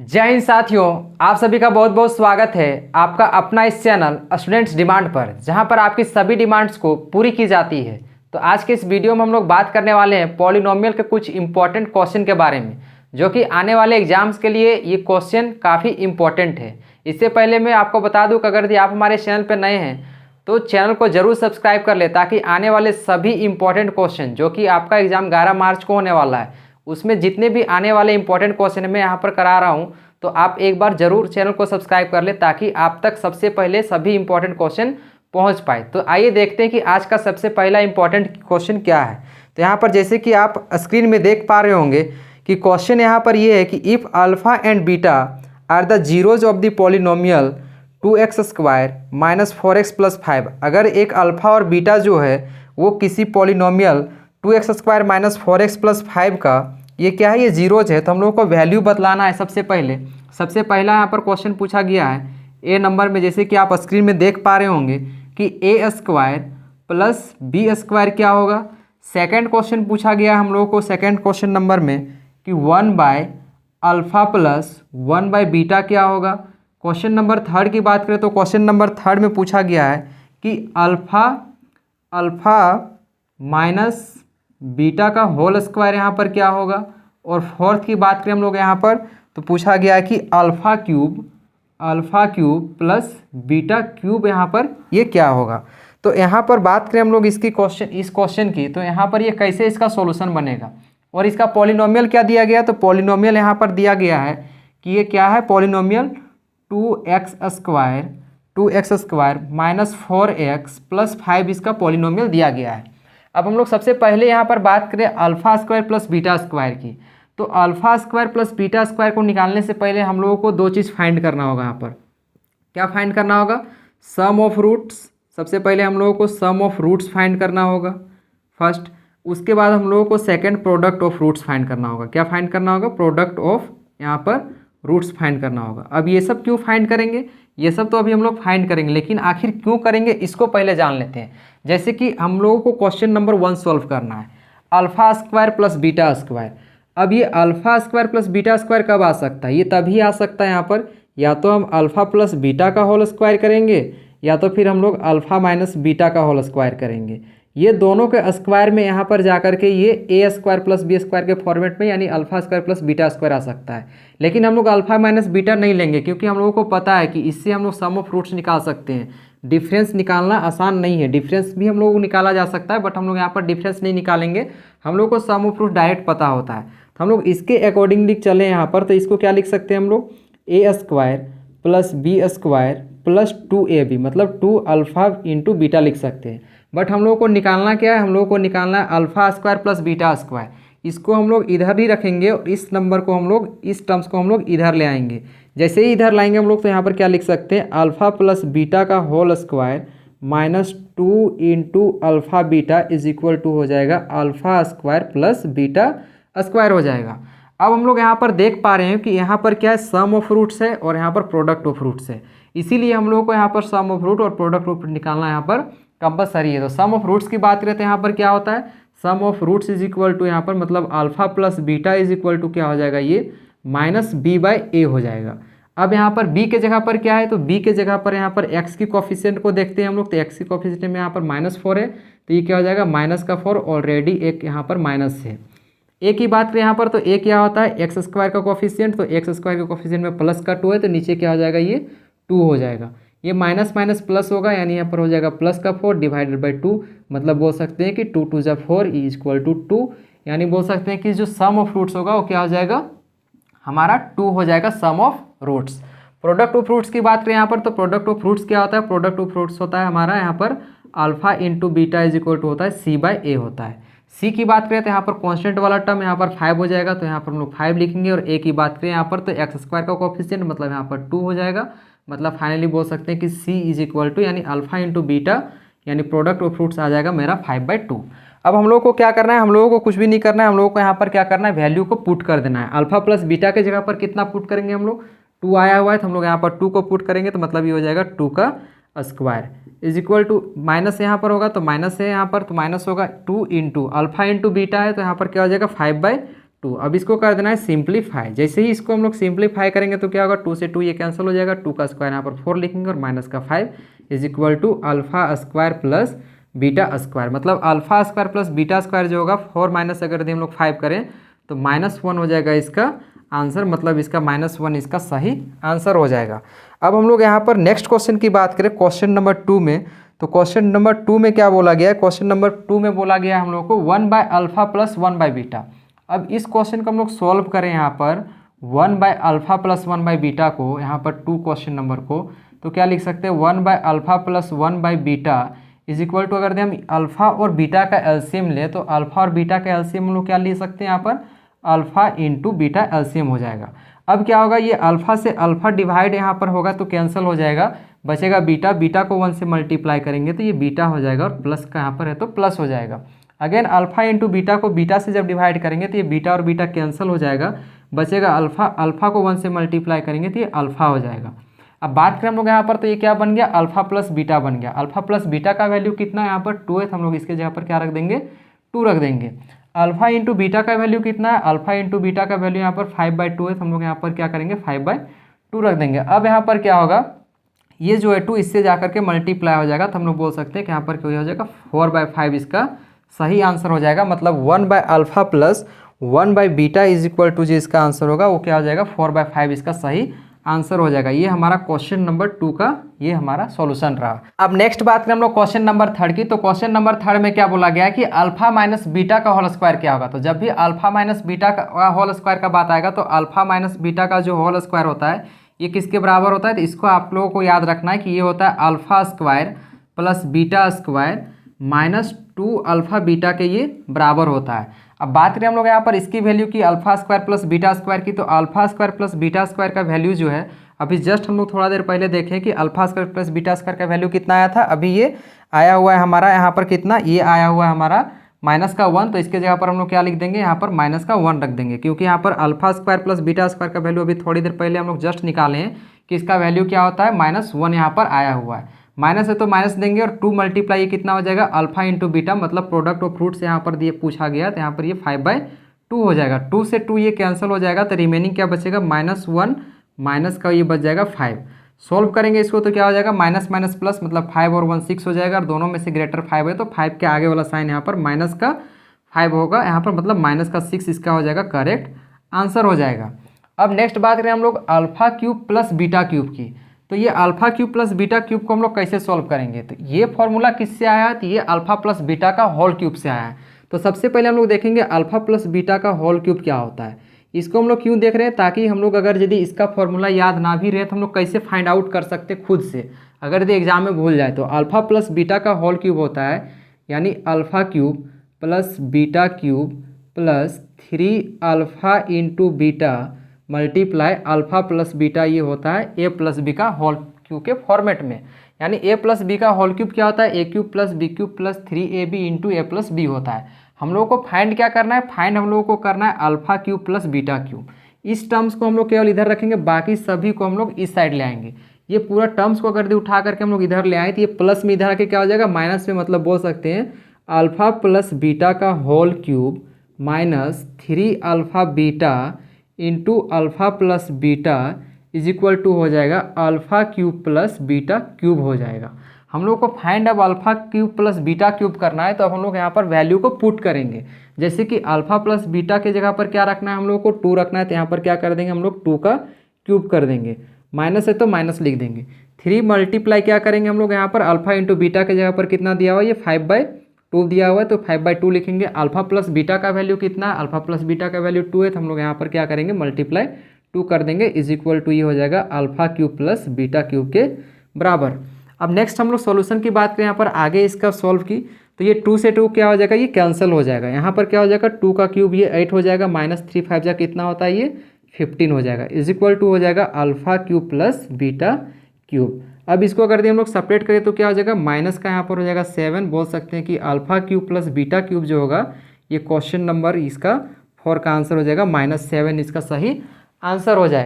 जय हिंद साथियों, आप सभी का बहुत बहुत स्वागत है आपका अपना इस चैनल स्टूडेंट्स डिमांड पर, जहां पर आपकी सभी डिमांड्स को पूरी की जाती है। तो आज के इस वीडियो में हम लोग बात करने वाले हैं पॉलिनोमियल के कुछ इंपॉर्टेंट क्वेश्चन के बारे में, जो कि आने वाले एग्जाम्स के लिए ये क्वेश्चन काफ़ी इंपॉर्टेंट है। इससे पहले मैं आपको बता दूँ कि अगर यदि आप हमारे चैनल पर नए हैं तो चैनल को जरूर सब्सक्राइब कर ले, ताकि आने वाले सभी इंपॉर्टेंट क्वेश्चन जो कि आपका एग्जाम 11 मार्च को होने वाला है, उसमें जितने भी आने वाले इंपॉर्टेंट क्वेश्चन मैं यहाँ पर करा रहा हूँ, तो आप एक बार जरूर चैनल को सब्सक्राइब कर ले, ताकि आप तक सबसे पहले सभी इंपॉर्टेंट क्वेश्चन पहुँच पाए। तो आइए देखते हैं कि आज का सबसे पहला इंपॉर्टेंट क्वेश्चन क्या है। तो यहाँ पर जैसे कि आप स्क्रीन में देख पा रहे होंगे कि क्वेश्चन यहाँ पर ये है कि if alpha and beta are the zeros of the polynomial 2x square minus 4x plus 5। अगर एक अल्फ़ा और बीटा जो है वो किसी polynomial 2x square minus 4x plus 5 का ये क्या है, ये जीरोज है, तो हम लोग को वैल्यू बतलाना है। सबसे पहला यहाँ पर क्वेश्चन पूछा गया है ए नंबर में, जैसे कि आप स्क्रीन में देख पा रहे होंगे कि ए स्क्वायर प्लस बी स्क्वायर क्या होगा। सेकेंड क्वेश्चन पूछा गया हम लोगों को सेकेंड क्वेश्चन नंबर में कि 1/अल्फ़ा प्लस 1/बीटा क्या होगा। क्वेश्चन नंबर थर्ड की बात करें तो क्वेश्चन नंबर थर्ड में पूछा गया है कि अल्फ़ा माइनस बीटा का होल स्क्वायर यहाँ पर क्या होगा। और फोर्थ की बात करें हम लोग यहाँ पर तो पूछा गया है कि alpha cube plus beta cube यहाँ पर ये क्या होगा। तो यहाँ पर बात करें हम लोग इस क्वेश्चन की, तो यहाँ पर ये कैसे इसका सॉल्यूशन बनेगा और इसका पॉलिनोमियल क्या दिया गया। तो पॉलिनोमियल यहाँ पर दिया गया है कि ये क्या है, polynomial 2x square minus 4x plus 5 इसका पॉलिनोमियल दिया गया है। अब हम लोग सबसे पहले यहाँ पर बात करें alpha square plus beta square की, तो alpha square plus beta square को निकालने से पहले हम लोगों को दो चीज़ फाइंड करना होगा। यहाँ पर क्या फाइंड करना होगा, सम ऑफ रूट्स। सबसे पहले हम लोगों को सम ऑफ रूट्स फाइंड करना होगा फर्स्ट। उसके बाद हम लोगों को second product of roots find करना होगा। क्या फाइंड करना होगा, प्रोडक्ट ऑफ यहाँ पर रूट्स फाइंड करना होगा। अब ये सब क्यों फाइंड करेंगे, ये सब तो अभी हम लोग फाइंड करेंगे, लेकिन आखिर क्यों करेंगे इसको पहले जान लेते हैं। जैसे कि हम लोगों को क्वेश्चन नंबर 1 सॉल्व करना है, alpha square plus beta square. अब ये alpha square plus beta square कब आ सकता है, ये तभी आ सकता है यहाँ पर या तो हम अल्फ़ा प्लस बीटा का होल स्क्वायर करेंगे, या तो फिर हम लोग अल्फ़ा माइनस बीटा का होल स्क्वायर करेंगे। ये दोनों के स्क्वायर में यहाँ पर जाकर के ये A square plus B square के फॉर्मेट में, यानी alpha square plus beta square आ सकता है। लेकिन हम लोग अल्फ़ा माइनस बीटा नहीं लेंगे, क्योंकि हम लोगों को पता है कि इससे हम लोग सम ऑफ रूट्स निकाल सकते हैं। डिफरेंस निकालना आसान नहीं है, डिफरेंस भी हम लोग को निकाला जा सकता है, बट हम लोग यहाँ पर डिफरेंस नहीं निकालेंगे, हम लोग को सम ऑफ रूट डायरेक्ट पता होता है। तो हम लोग इसके अकॉर्डिंगली चले यहाँ पर, तो इसको क्या लिख सकते हैं हम लोग, A square plus B square plus 2ab, मतलब 2 अल्फ़ा इंटू बीटा लिख सकते हैं। बट हम लोगों को निकालना क्या है, हम लोगों को निकालना है alpha square plus beta square. इसको हम लोग इधर ही रखेंगे और इस नंबर को हम लोग, इस टर्म्स को हम लोग इधर ले आएंगे। जैसे ही इधर लाएंगे हम लोग, तो यहाँ पर क्या लिख सकते हैं, अल्फ़ा प्लस बीटा का whole square minus 2 into alpha beta is equal to हो जाएगा alpha square plus beta square हो जाएगा। अब हम लोग यहाँ पर देख पा रहे हैं कि यहाँ पर क्या है, सम ऑफ रूट्स है और यहाँ पर प्रोडक्ट ऑफ रूट्स है, इसीलिए हम लोगों को यहाँ पर सम ऑफ रूट और प्रोडक्ट ऑफ रूट निकालना यहाँ पर कंपलसरी है। तो सम ऑफ रूट्स की बात करें तो यहाँ पर क्या होता है, sum of roots is equal to यहाँ पर मतलब alpha plus beta is equal to क्या हो जाएगा, ये माइनस बी बाई ए हो जाएगा। अब यहाँ पर b के जगह पर क्या है, तो b के जगह पर यहाँ पर x की कोफिशिएंट को देखते हैं हम लोग, तो x की कोफिशिएंट में यहाँ पर -4 है, तो ये क्या हो जाएगा माइनस का 4, ऑलरेडी एक यहाँ पर माइनस है। a की बात करें यहाँ पर, तो a क्या होता है, एक्स स्क्वायर का कोफिशिएंट, तो एक्स स्क्वायर के कोफिशिएंट में प्लस का 2 है, तो नीचे क्या हो जाएगा, ये 2 हो जाएगा। ये माइनस माइनस प्लस होगा, यानी यहाँ पर हो जाएगा प्लस का 4 डिवाइडेड बाई 2, मतलब बोल सकते हैं कि 2 2 जा 4 इज इक्वल टू 2, यानी बोल सकते हैं कि जो सम ऑफ रूट्स होगा वो क्या हो जाएगा, हमारा 2 हो जाएगा sum of roots. Product of roots की बात करें यहाँ पर, तो प्रोडक्ट ऑफ रूट्स क्या होता है, प्रोडक्ट ऑफ रूट्स होता है हमारा यहाँ पर alpha into beta is equal to होता है c बाई ए होता है। c की बात करें तो यहाँ पर कॉन्स्टेंट वाला टर्म यहाँ पर 5 हो जाएगा, तो यहाँ पर हम लोग 5 लिखेंगे। और a की बात करें यहाँ पर, तो एक्स स्क्वायर का कोफिशिएंट मतलब यहाँ पर 2 हो जाएगा, मतलब फाइनली बोल सकते हैं कि c इज इक्वल टू यानी अल्फ़ा इंटू बीटा यानी प्रोडक्ट ऑफ रूट्स आ जाएगा मेरा 5/2। अब हम लोगों को क्या करना है, हम लोगों को कुछ भी नहीं करना है, हम लोगों को यहाँ पर क्या करना है, वैल्यू को पुट कर देना है। अल्फ़ा प्लस बीटा के जगह पर कितना पुट करेंगे हम लोग, 2 आया हुआ है, तो हम लोग यहाँ पर 2 को पुट करेंगे, तो मतलब ये हो जाएगा 2 का square is equal to minus यहाँ पर होगा, तो माइनस है यहाँ पर, तो माइनस होगा 2 इंटू अल्फ़ा इंटू बीटा है, तो यहाँ पर क्या हो जाएगा 5/2 2। अब इसको कर देना है सिंप्लीफाई। जैसे ही इसको हम लोग सिंप्लीफाई करेंगे तो क्या होगा, 2 से 2 ये कैंसिल हो जाएगा, 2 का स्क्वायर यहाँ पर 4 लिखेंगे और माइनस का 5 is equal to alpha square plus beta square. मतलब alpha square plus beta square जो होगा 4 माइनस अगर हम लोग 5 करें तो -1 हो जाएगा इसका आंसर। मतलब इसका -1 इसका सही आंसर हो जाएगा। अब हम लोग यहाँ पर नेक्स्ट क्वेश्चन की बात करें, क्वेश्चन नंबर 2 में। तो क्वेश्चन नंबर 2 में क्या बोला गया है, क्वेश्चन नंबर 2 में बोला गया है हम लोग को 1/अल्फा प्लस 1/बीटा। अब इस क्वेश्चन को हम लोग सॉल्व करें यहाँ पर 1/अल्फा प्लस 1/बीटा को, यहाँ पर 2 क्वेश्चन नंबर को, तो क्या लिख सकते हैं 1/अल्फा प्लस 1/बीटा इज इक्वल टू, अगर हम अल्फा और बीटा का एलसीएम ले तो अल्फा और बीटा का एलसीएम हम लोग क्या ले सकते हैं यहाँ पर, अल्फा इंटू बीटा एलसीएम हो जाएगा। अब क्या होगा, ये अल्फा से अल्फा डिवाइड यहाँ पर होगा तो कैंसिल हो जाएगा, बचेगा बीटा। बीटा को 1 से मल्टीप्लाई करेंगे तो ये बीटा हो जाएगा और प्लस का यहाँ पर है तो प्लस हो जाएगा। अगेन अल्फा इंटू बीटा को बीटा से जब डिवाइड करेंगे तो ये बीटा और बीटा कैंसिल हो जाएगा, बचेगा अल्फा। अल्फा को 1 से मल्टीप्लाई करेंगे तो ये अल्फा हो जाएगा। अब बात करें हम लोग यहाँ पर तो ये क्या बन गया, अल्फा प्लस बीटा बन गया। अल्फा प्लस बीटा का वैल्यू कितना है यहाँ पर 2 है, तो हम लोग इसके जगह पर क्या रख देंगे, 2 रख देंगे। अल्फा इंटू बीटा का वैल्यू कितना है, अल्फा इंटू बीटा का वैल्यू यहाँ पर 5/2 है, तो हम लोग यहाँ पर क्या करेंगे 5/2 रख देंगे। अब यहाँ पर क्या होगा, ये जो है 2 इससे जाकर के मल्टीप्लाई हो जाएगा, तो हम लोग बोल सकते हैं कि यहाँ पर क्या हो जाएगा 4/5 इसका सही आंसर हो जाएगा। मतलब 1/अल्फा प्लस 1/बीटा इज इक्वल टू जो इसका आंसर होगा वो क्या हो जाएगा 4/5 इसका सही आंसर हो जाएगा। ये हमारा क्वेश्चन नंबर 2 का ये हमारा सॉल्यूशन रहा। अब नेक्स्ट बात करें हम लोग क्वेश्चन नंबर 3 की। तो क्वेश्चन नंबर 3 में क्या बोला गया है कि अल्फा माइनस बीटा का होल स्क्वायर क्या होगा। तो जब भी अल्फा माइनस बीटा का होल स्क्वायर का बात आएगा तो अल्फा माइनस बीटा का जो होल स्क्वायर होता है ये किसके बराबर होता है, तो इसको आप लोगों को याद रखना है कि ये होता है alpha square plus beta square -2 alpha beta के ये बराबर होता है। अब बात करें हम लोग यहाँ पर इसकी वैल्यू की alpha square plus beta square की, तो alpha square plus beta square का वैल्यू जो है अभी जस्ट हम लोग थोड़ा देर पहले देखें कि alpha square plus beta square का वैल्यू कितना आया था। अभी ये आया हुआ है हमारा यहाँ पर कितना, ये आया हुआ है हमारा -1। तो इसके जगह पर हम लोग क्या लिख देंगे, यहाँ पर -1 रख देंगे, क्योंकि यहाँ पर alpha square plus beta square का वैल्यू अभी थोड़ी देर पहले हम लोग जस्ट निकाले हैं कि इसका वैल्यू क्या होता है -1 यहाँ पर आया हुआ है। माइनस है तो माइनस देंगे और 2 मल्टीप्लाई कितना हो जाएगा अल्फा इंटू बीटा, मतलब प्रोडक्ट ऑफ फ्रूट्स यहाँ पर दिए पूछा गया, तो यहाँ पर ये 5/2 हो जाएगा। 2 से 2 ये कैंसिल हो जाएगा तो रिमेनिंग क्या बचेगा -1 माइनस का ये बच जाएगा 5। सोल्व करेंगे इसको तो क्या हो जाएगा माइनस माइनस प्लस, मतलब 5 और 1 6 हो जाएगा और दोनों में से ग्रेटर 5 है तो 5 के आगे वाला साइन यहाँ पर माइनस का 5 होगा यहाँ पर, मतलब -6 इसका हो जाएगा करेक्ट आंसर हो जाएगा। अब नेक्स्ट बात करें हम लोग alpha cube plus beta cube की। तो ये alpha cube plus beta cube को हम लोग कैसे सॉल्व करेंगे, तो ये फॉर्मूला किससे आया है, तो ये अल्फा प्लस बीटा का होल क्यूब से आया है। तो सबसे पहले हम लोग देखेंगे अल्फा प्लस बीटा का होल क्यूब क्या होता है। इसको हम लोग क्यों देख रहे हैं, ताकि हम लोग अगर यदि इसका फॉर्मूला याद ना भी रहे तो हम लोग कैसे फाइंड आउट कर सकते खुद से, अगर यदि एग्जाम में भूल जाए। तो अल्फा प्लस बीटा का होल क्यूब होता है यानी alpha cube plus beta cube plus 3 alpha into beta multiply alpha plus beta, ये होता है ए प्लस बी का होल क्यूब के फॉर्मेट में। यानी ए प्लस बी का होल क्यूब क्या होता है, A cube plus B cube plus 3ab into A plus B होता है। हम लोगों को फाइंड क्या करना है, फाइंड हम लोगों को करना है alpha cube plus beta cube. इस टर्म्स को हम लोग केवल इधर रखेंगे, बाकी सभी को हम लोग इस साइड ले आएंगे। ये पूरा टर्म्स को अगर उठा करके हम लोग इधर ले आए तो ये प्लस में इधर आके क्या हो जाएगा माइनस में, मतलब बोल सकते हैं अल्फा प्लस बीटा का whole cube minus 3 alpha beta into alpha plus beta is equal to हो जाएगा alpha cube plus beta cube हो जाएगा। हम लोग को फाइंड अब alpha cube plus beta cube करना है, तो अब हम लोग यहाँ पर वैल्यू को पुट करेंगे। जैसे कि अल्फा प्लस बीटा के जगह पर क्या रखना है, हम लोग को 2 रखना है, तो यहाँ पर क्या कर देंगे हम लोग 2 का क्यूब कर देंगे, माइनस है तो माइनस लिख देंगे। 3 मल्टीप्लाई क्या करेंगे हम लोग यहाँ पर अल्फा इंटू बीटा के जगह पर कितना दिया हुआ है, ये 5/2 दिया हुआ है तो 5/2 लिखेंगे। अल्फा प्लस बीटा का वैल्यू कितना है, अल्फा प्लस बीटा का वैल्यू 2 है, तो हम लोग यहाँ पर क्या करेंगे मल्टीप्लाई 2 कर देंगे इज इक्वल टू ये हो जाएगा alpha cube plus beta cube के बराबर। अब नेक्स्ट हम लोग सॉल्यूशन की बात करें, यहाँ पर आगे इसका सॉल्व की तो ये 2 से 2 क्या हो जाएगा, ये कैंसिल हो जाएगा। यहाँ पर क्या हो जाएगा 2 का क्यूब ये 8 हो जाएगा, -3 5 जा कितना होता है ये 15 हो जाएगा, इज इक्वल टू हो जाएगा alpha cube plus beta cube. अब इसको अगर हम लोग सेपरेट करें तो क्या हो जाएगा माइनस का यहाँ पर हो जाएगा 7। बोल सकते हैं कि alpha cube plus beta cube जो होगा ये क्वेश्चन नंबर इसका 4 का आंसर हो जाएगा, -7 इसका सही आंसर हो जाएगा।